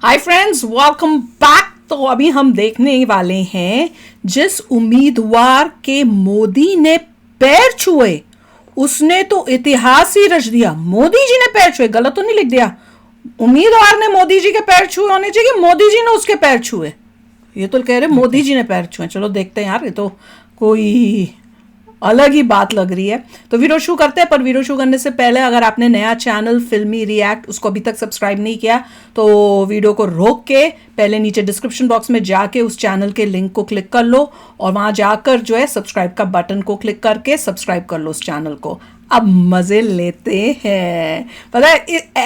Hi friends, welcome back. तो अभी हम देखने वाले हैं जिस उम्मीदवार के मोदी ने पैर छुए उसने तो इतिहास ही रच दिया। मोदी जी ने पैर छुए, गलत तो नहीं लिख दिया। उम्मीदवार ने मोदी जी के पैर छुए होने चाहिए, मोदी जी ने उसके पैर छुए। ये तो कह रहे मोदी जी ने पैर छुए। चलो देखते हैं यार, ये तो कोई अलग ही बात लग रही है। तो वीडियो शुरू करते हैं, पर वीडियो शुरू करने से पहले अगर आपने नया चैनल फिल्मी रिएक्ट उसको अभी तक सब्सक्राइब नहीं किया तो वीडियो को रोक के पहले नीचे डिस्क्रिप्शन बॉक्स में जाके उस चैनल के लिंक को क्लिक कर लो और वहां जाकर जो है सब्सक्राइब का बटन को क्लिक करके सब्सक्राइब कर लो उस चैनल को। अब मजे लेते हैं। पता है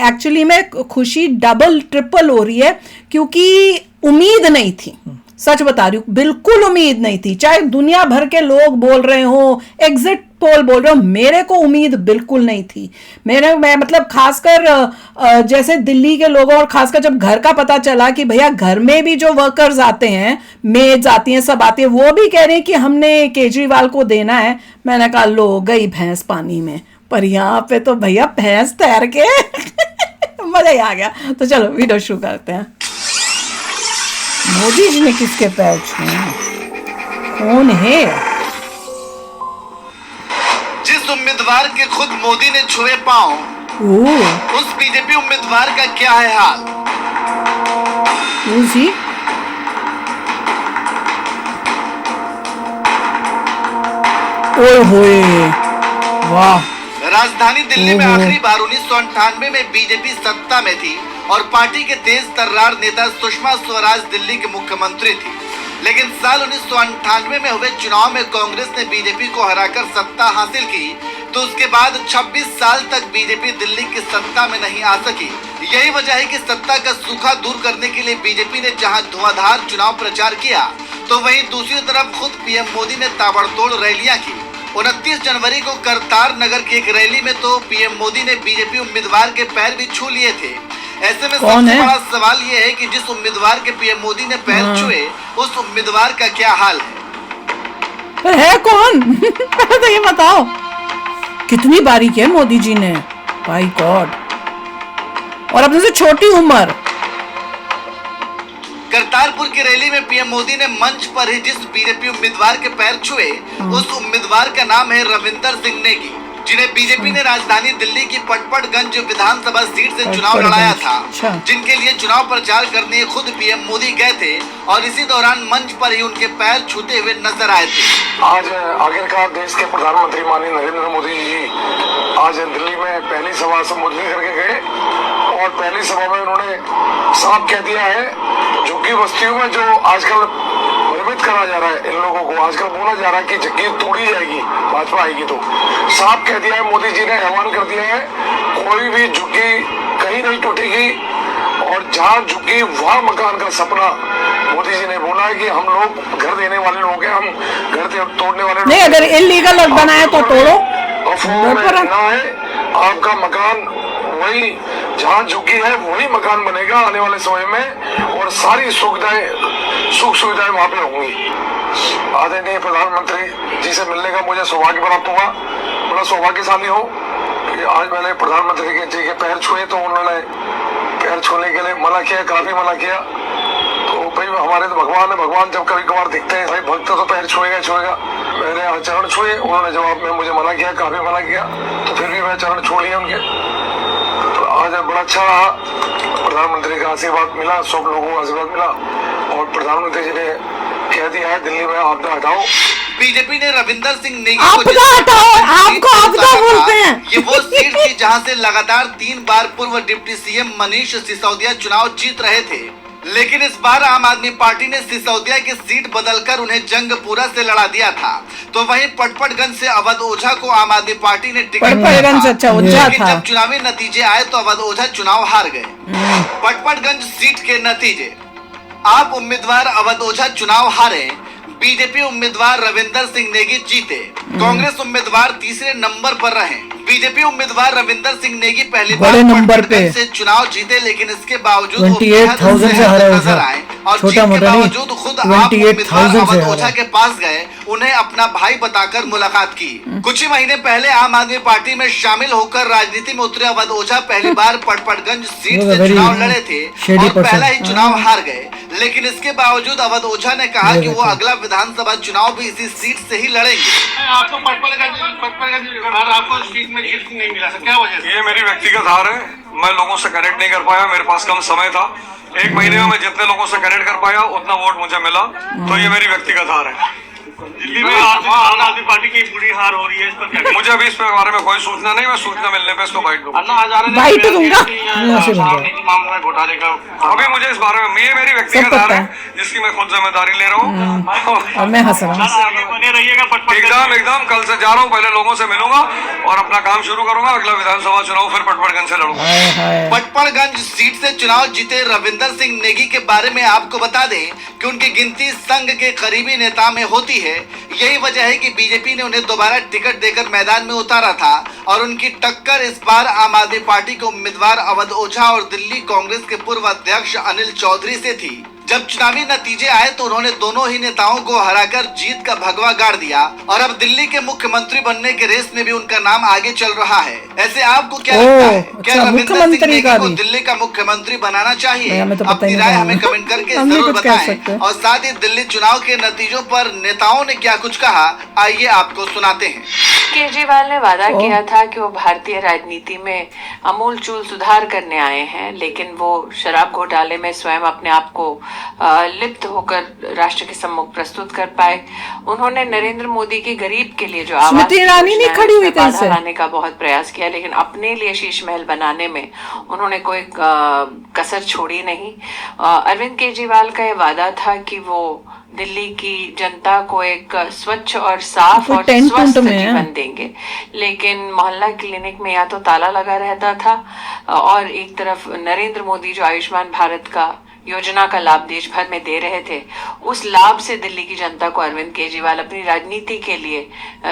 एक्चुअली में खुशी डबल ट्रिपल हो रही है क्योंकि उम्मीद नहीं थी। सच बता रही हूं, बिल्कुल उम्मीद नहीं थी। चाहे दुनिया भर के लोग बोल रहे हो, एग्जिट पोल बोल रहे हो, मेरे को उम्मीद बिल्कुल नहीं थी। मैं मतलब खासकर जैसे दिल्ली के लोगों और खासकर जब घर का पता चला कि भैया घर में भी जो वर्कर्स आते हैं, मेड्स आती हैं, सब आती है, वो भी कह रहे हैं कि हमने केजरीवाल को देना है। मैंने कहा लो गई भैंस पानी में। पर यहाँ पे तो भैया भैंस तैर के मजा ही आ गया। तो चलो वीडियो शुरू करते हैं। मोदी जी ने किसके पैर छुए? कौन है? जिस उम्मीदवार के खुद मोदी ने छुए पांव, उस बीजेपी उम्मीदवार का क्या है हाल? जी ओए होए, वाह। राजधानी दिल्ली में आखिरी बार 1998 में बीजेपी सत्ता में थी और पार्टी के तेज तर्रार नेता सुषमा स्वराज दिल्ली के मुख्यमंत्री थी। लेकिन साल 1998 में हुए चुनाव में कांग्रेस ने बीजेपी को हराकर सत्ता हासिल की, तो उसके बाद 26 साल तक बीजेपी दिल्ली की सत्ता में नहीं आ सकी। यही वजह है कि सत्ता का सूखा दूर करने के लिए बीजेपी ने जहां धुआंधार चुनाव प्रचार किया, तो वहीं दूसरी तरफ खुद पीएम मोदी ने ताबड़तोड़ रैलियां की। 29 जनवरी को करतार नगर की एक रैली में तो पीएम मोदी ने बीजेपी उम्मीदवार के पैर भी छू लिए थे। ऐसे में सबसे बड़ा सवाल ये है कि जिस उम्मीदवार के पीएम मोदी ने पैर छुए, उस उम्मीदवार का क्या हाल है कौन? पहले तो ये बताओ, कितनी बारीक है मोदी जी ने, बाय गॉड। और अपने से छोटी उम्र। करतारपुर की रैली में पीएम मोदी ने मंच पर ही जिस बीजेपी उम्मीदवार के पैर छुए, उस उम्मीदवार का नाम है रविंदर सिंह नेगी, जिन्हें बीजेपी ने राजधानी दिल्ली की पटपड़गंज विधानसभा सीट से चुनाव लड़ाया था, जिनके लिए चुनाव प्रचार करने खुद पीएम मोदी गए थे और इसी दौरान मंच पर ही उनके पैर छूते हुए नजर आए थे। आज आखिरकार देश के प्रधानमंत्री माननीय नरेंद्र मोदी जी आज दिल्ली में पहली सभा संबोधित करके गए और पहली सभा में उन्होंने साफ कह दिया है, झुग्गी बस्तियों में जो आजकल भ्रमित करा जा रहा है, इन लोगों को आजकल बोला जा रहा है कि झुग्गी तोड़ी जाएगी भाजपा आएगी, तो साफ कह दिया है मोदी जी ने, ऐलान कर दिया है कोई भी झुग्गी कहीं नहीं टूटेगी और जहाँ झुग्गी वहाँ मकान का सपना। मोदी जी ने बोला है कि हम लोग घर देने वाले लोग हैं, हम घर तोड़ने वाले नहीं, अगर इल्लीगल बनाए तो तोड़ो, ना है। आपका मकान वही जहाँ झुग्गी है वही मकान बनेगा आने वाले समय में और सारी सुविधाएं सुख सुविधाएं वहाँ पे होंगी। आदरणीय प्रधानमंत्री जी से मिलने का मुझे सौभाग्य प्राप्त हुआ। बड़ा सौभाग्यशाली हो कि आज मैंने प्रधानमंत्री जी के पैर छुए, तो उन्होंने पैर छूने के लिए मना किया, काफी मना किया। तो भाई हमारे तो भगवान है, भगवान जब कभी कभार दिखते हैं भाई भक्त तो पैर छुएगा छुएगा। मैंने चरण छुए, उन्होंने जवाब में मुझे मना किया, काफी मना किया, तो फिर भी मैं चरण छोड़ लिया उनके। तो आज बड़ा अच्छा रहा, प्रधानमंत्री का आशीर्वाद मिला, सब लोगों को आशीर्वाद मिला और प्रधानमंत्री जी ने कह दिया है दिल्ली में आपदा हटाओ। बीजेपी ने रविंदर सिंह नेगी को आपको आपदा बोलते हैं। ये वो सीट थी जहां से लगातार 3 बार पूर्व डिप्टी सीएम मनीष सिसोदिया चुनाव जीत रहे थे, लेकिन इस बार आम आदमी पार्टी ने सिसोदिया की सीट बदलकर उन्हें जंगपुरा से लड़ा दिया था। तो वहीं पटपड़गंज से अवध ओझा को आम आदमी पार्टी ने टिकट दिया था, लेकिन जब चुनावी नतीजे आए तो अवध ओझा चुनाव हार गए। पटपड़गंज सीट के नतीजे, आप उम्मीदवार अवध ओझा चुनाव हारे, बीजेपी उम्मीदवार रविंदर सिंह नेगी जीते, कांग्रेस उम्मीदवार तीसरे नंबर पर रहे। बीजेपी उम्मीदवार रविंदर सिंह नेगी पहली बार बड़े नंबर पे से चुनाव जीते, लेकिन इसके बावजूद 28,000 से हारे नजर आए और जीत के बावजूद खुद आप उम्मीदवार अवध ओझा के पास गए, उन्हें अपना भाई बताकर मुलाकात की। कुछ ही महीने पहले आम आदमी पार्टी में शामिल होकर राजनीति में उतरे अवध ओझा पहली बार पटपड़गंज सीट से चुनाव लड़े थे और पहला ही चुनाव हार गए, लेकिन इसके बावजूद अवध ओझा ने कहा कि वो अगला विधानसभा चुनाव भी इसी सीट से ही लड़ेंगे। आपको आपको सीट में जीत नहीं मिला सर, क्या वजह से? ये मेरी व्यक्तिगत हार है, मैं लोगों से कनेक्ट नहीं कर पाया, मेरे पास कम समय था। एक महीने में मैं जितने लोगों से कनेक्ट कर पाया उतना वोट मुझे मिला, तो ये मेरी व्यक्तिगत हार है। दिल्ली में आम आदमी पार्टी की बुरी हार हो रही है, इस पर क्या? मुझे अभी इस बारे में कोई सूचना नहीं, मैं सूचना मिलने पे इसको बाइट दूंगा। बाइट दूंगा घोटाले का अभी मुझे इस बारे में, ये मेरी व्यक्तिगत हार है जिसकी मैं खुद जिम्मेदारी ले रहा हूँ और मैं हंस रहा हूँ। बने रहिएगा एकदम कल से जा रहा हूँ, पहले लोगों से मिलूंगा और अपना काम शुरू करूंगा। अगला विधानसभा चुनाव फिर पटपड़गंज से लड़ूंगा। पटपड़गंज सीट से चुनाव जीते रविंदर सिंह नेगी के बारे में आपको बता दें कि उनकी गिनती संघ के करीबी नेता में होती है। यही वजह है कि बीजेपी ने उन्हें दोबारा टिकट देकर मैदान में उतारा था और उनकी टक्कर इस बार आम आदमी पार्टी के उम्मीदवार अवध ओझा और दिल्ली कांग्रेस के पूर्व अध्यक्ष अनिल चौधरी से थी। जब चुनावी नतीजे आए तो उन्होंने दोनों ही नेताओं को हराकर जीत का भगवा गाड़ दिया और अब दिल्ली के मुख्यमंत्री बनने के रेस में भी उनका नाम आगे चल रहा है। ऐसे आपको क्या लगता है, क्या रविंदर सिंह नेगी को दिल्ली का मुख्यमंत्री बनाना चाहिए? अपनी राय हमें कमेंट करके जरूर बताएं और साथ ही दिल्ली चुनाव के नतीजों पर नेताओं ने क्या कुछ कहा, आइए आपको सुनाते हैं। केजरीवाल ने वादा किया था कि वो भारतीय राजनीति में अमूल चूल सुधार करने आए हैं, लेकिन वो शराब घोटाले में स्वयं अपने आप को लिप्त होकर राष्ट्र के सम्मुख प्रस्तुत कर पाए। उन्होंने नरेंद्र मोदी के गरीब के लिए जो आवाज लाने का बहुत प्रयास किया, लेकिन अपने लिए शीश महल बनाने में उन्होंने कोई कसर छोड़ी नहीं। अरविंद केजरीवाल का ये वादा था कि वो दिल्ली की जनता को एक स्वच्छ और साफ और स्वस्थ जीवन देंगे, लेकिन मोहल्ला क्लिनिक में या तो ताला लगा रहता था और एक तरफ नरेंद्र मोदी जो आयुष्मान भारत का योजना का लाभ देश भर में दे रहे थे, उस लाभ से दिल्ली की जनता को अरविंद केजरीवाल अपनी राजनीति के लिए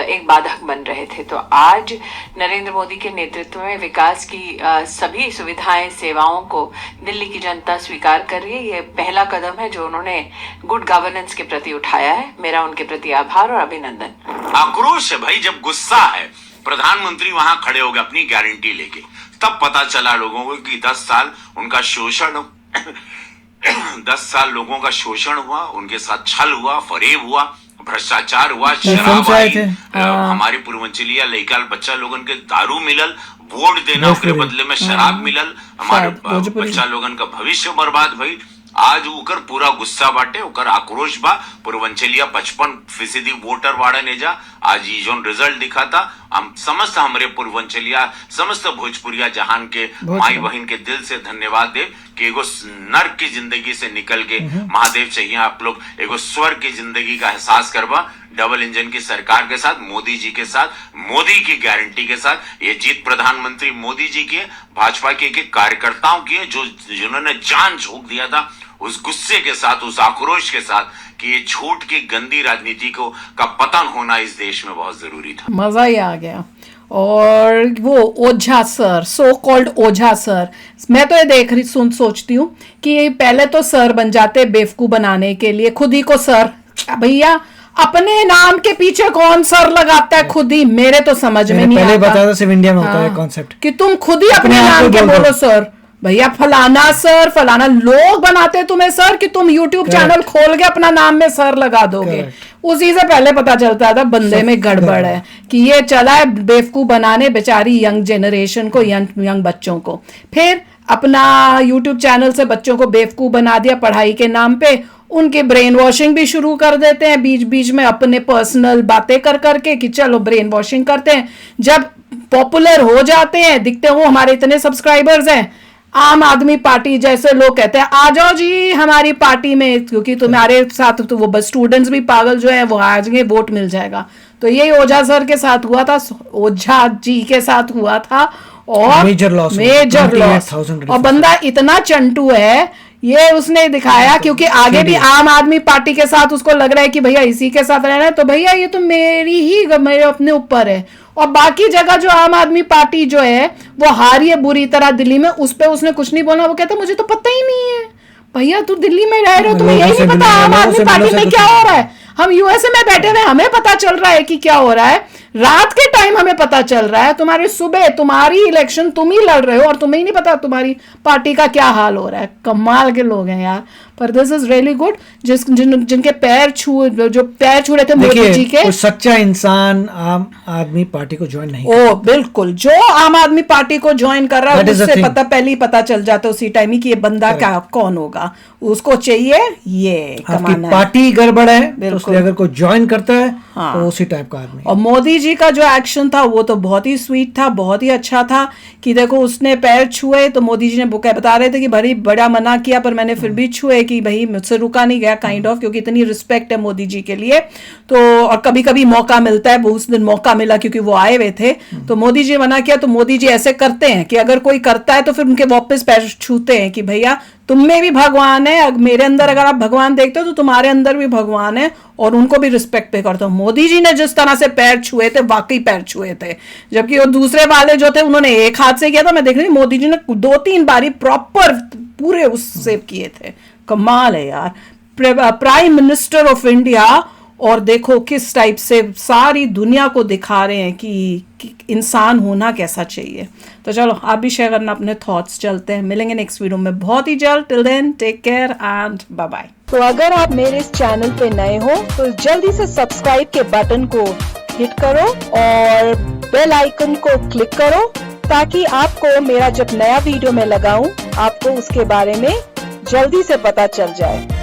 एक बाधक बन रहे थे। तो आज नरेंद्र मोदी के नेतृत्व में विकास की सभी सुविधाएं, सेवाओं को दिल्ली की जनता स्वीकार कर रही है। ये पहला कदम है जो उन्होंने गुड गवर्नेंस के प्रति उठाया है। मेरा उनके प्रति आभार और अभिनंदन। आक्रोश है भाई, जब गुस्सा है। प्रधानमंत्री वहां खड़े हो गए अपनी गारंटी लेके, तब पता चला लोगों को कि 10 साल उनका शोषण 10 साल लोगों का शोषण हुआ, उनके साथ छल हुआ, फरेब हुआ, भ्रष्टाचार हुआ, शराब आई, हमारे पूर्वांचलिया लइका बच्चा लोगन के दारू मिलल, वोट देना ओकरे बदले में शराब मिलल, हमारे बच्चा लोगन का भविष्य बर्बाद भई। आज उकर पूरा गुस्सा बाटे, उकर आक्रोश बा। पूर्वांचलिया 55% वोटर वाड़ा ने जा आज ये जोन रिजल्ट दिखा था, हम समस्त हमरे पूर्वांचलिया समस्त भोजपुरिया जहान के माई बहन के दिल से धन्यवाद दे कि एगो नर्क की जिंदगी से निकल के महादेव चाहिए आप लोग एगो स्वर्ग की जिंदगी का एहसास करवा। डबल इंजन की सरकार के साथ, मोदी जी के साथ, मोदी की गारंटी के साथ ये जीत प्रधानमंत्री मोदी जी की, भाजपा के कार्यकर्ताओं की है, जो जिन्होंने जान झोंक दिया था उस गुस्से के साथ, उस आक्रोश के साथ कि ये झूठ की गंदी राजनीति को का पतन होना इस देश में बहुत जरूरी था। मजा ही आ गया। और वो ओझा सर, सो कॉल्ड ओझा सर, मैं तो ये देख रही सोचती हूँ कि पहले तो सर बन जाते बेवकूफ बनाने के लिए, खुद ही को सर। भैया अपने नाम के पीछे कौन सर लगाता है? खुद ही, मेरे तो समझ में नहीं आता। पहले बताया था सिर्फ इंडिया में होता है कॉन्सेप्ट कि तुम खुद ही अपने नाम के बोलो सर। भैया फलाना सर, फलाना लोग बनाते तुम्हें सर कि तुम YouTube चैनल खोल के अपना नाम में सर लगा दोगे। उसी से पहले पता चलता था बंदे में गड़बड़ है कि ये चला है बेवकूफ बनाने बेचारी यंग जनरेशन को, यंग बच्चों को। फिर अपना YouTube चैनल से बच्चों को बेवकूफ बना दिया पढ़ाई के नाम पे, उनके ब्रेन वॉशिंग भी शुरू कर देते हैं बीच बीच में अपने पर्सनल बातें कर करके कि चलो ब्रेन वॉशिंग करते हैं। जब पॉपुलर हो जाते हैं, दिखते हो हमारे इतने सब्सक्राइबर्स हैं, आम आदमी पार्टी जैसे लोग कहते हैं आ जाओ जी हमारी पार्टी में, क्योंकि तुम्हारे साथ तो वो बस स्टूडेंट्स भी पागल जो है वो आ जाएंगे, वोट मिल जाएगा। तो यही ओझा सर के साथ हुआ था, ओझा जी के साथ हुआ था और मेजर लॉस। और बंदा इतना चंटू है, ये उसने दिखाया, क्योंकि आगे भी आम आदमी पार्टी के साथ उसको लग रहा है कि भैया इसी के साथ रहना है, तो भैया ये तो मेरे अपने ऊपर है। और बाकी जगह जो आम आदमी पार्टी जो है वो हारी है बुरी तरह दिल्ली में, उस पर उसने कुछ नहीं बोला। वो कहता मुझे तो पता ही नहीं है। भैया तू दिल्ली में रह रहे हो, तुम्हें यही नहीं पता आम आदमी पार्टी में क्या हो रहा है? हम यूएसए में बैठे हुए, हमें पता चल रहा है कि क्या हो रहा है। रात के टाइम हमें पता चल रहा है, तुम्हारे सुबह तुम्हारी इलेक्शन तुम ही लड़ रहे हो और तुम्हें ही नहीं पता तुम्हारी पार्टी का क्या हाल हो रहा है। कमाल के लोग हैं यार। पर दिस इज रियली गुड, जिनके पैर छू रहे थे मोदी जी के। सच्चा इंसान आम आदमी पार्टी को ज्वाइन नहीं ओ बिल्कुल, जो आम आदमी पार्टी को ज्वाइन कर रहा है उससे पहले ही पता चल जाता है उसी टाइम ही कि ये बंदा क्या कौन होगा। उसको चाहिए ये कमाना, पार्टी गड़बड़ है, तो अगर कोई ज्वाइन करता है तो उसी टाइप का आदमी। और मोदी जी का जो एक्शन था वो तो बहुत ही स्वीट था, बहुत ही अच्छा था कि देखो उसने पैर छुए तो मोदी जी ने बता रहे थे कि भाई बड़ा मना किया पर मैंने फिर भी छुए, कि भाई मुझसे रुका नहीं गया काइंड ऑफ, क्योंकि इतनी रिस्पेक्ट है मोदी जी के लिए। तो और कभी कभी मौका मिलता है, वो उस दिन मौका मिला क्योंकि वो आए हुए थे, तो मोदी जी मना किया। तो मोदी जी ऐसे करते हैं कि अगर कोई करता है तो फिर उनके वापस पैर छूते हैं कि भैया तुम में भी भगवान है, मेरे अंदर अगर आप भगवान देखते हो तो तुम्हारे अंदर भी भगवान है, और उनको भी रिस्पेक्ट पे करते हो। मोदी जी ने जिस तरह से पैर छुए थे वाकई पैर छुए थे, जबकि वो दूसरे वाले जो थे उन्होंने एक हाथ से किया था। मैं देख रही मोदी जी ने 2-3 बारी प्रॉपर पूरे उससे किए थे। कमाल है यार, प्राइम मिनिस्टर ऑफ इंडिया। और देखो किस टाइप से सारी दुनिया को दिखा रहे हैं कि इंसान होना कैसा चाहिए। तो चलो आप भी शेयर करना अपने थॉट्स। चलते हैं, मिलेंगे नेक्स्ट वीडियो में बहुत ही जल्द। Till then take care and bye bye. तो अगर आप मेरे इस चैनल पे नए हो तो जल्दी से सब्सक्राइब के बटन को हिट करो और बेल आइकन को क्लिक करो, ताकि आपको मेरा जब नया वीडियो मैं लगाऊं आपको उसके बारे में जल्दी से पता चल जाए।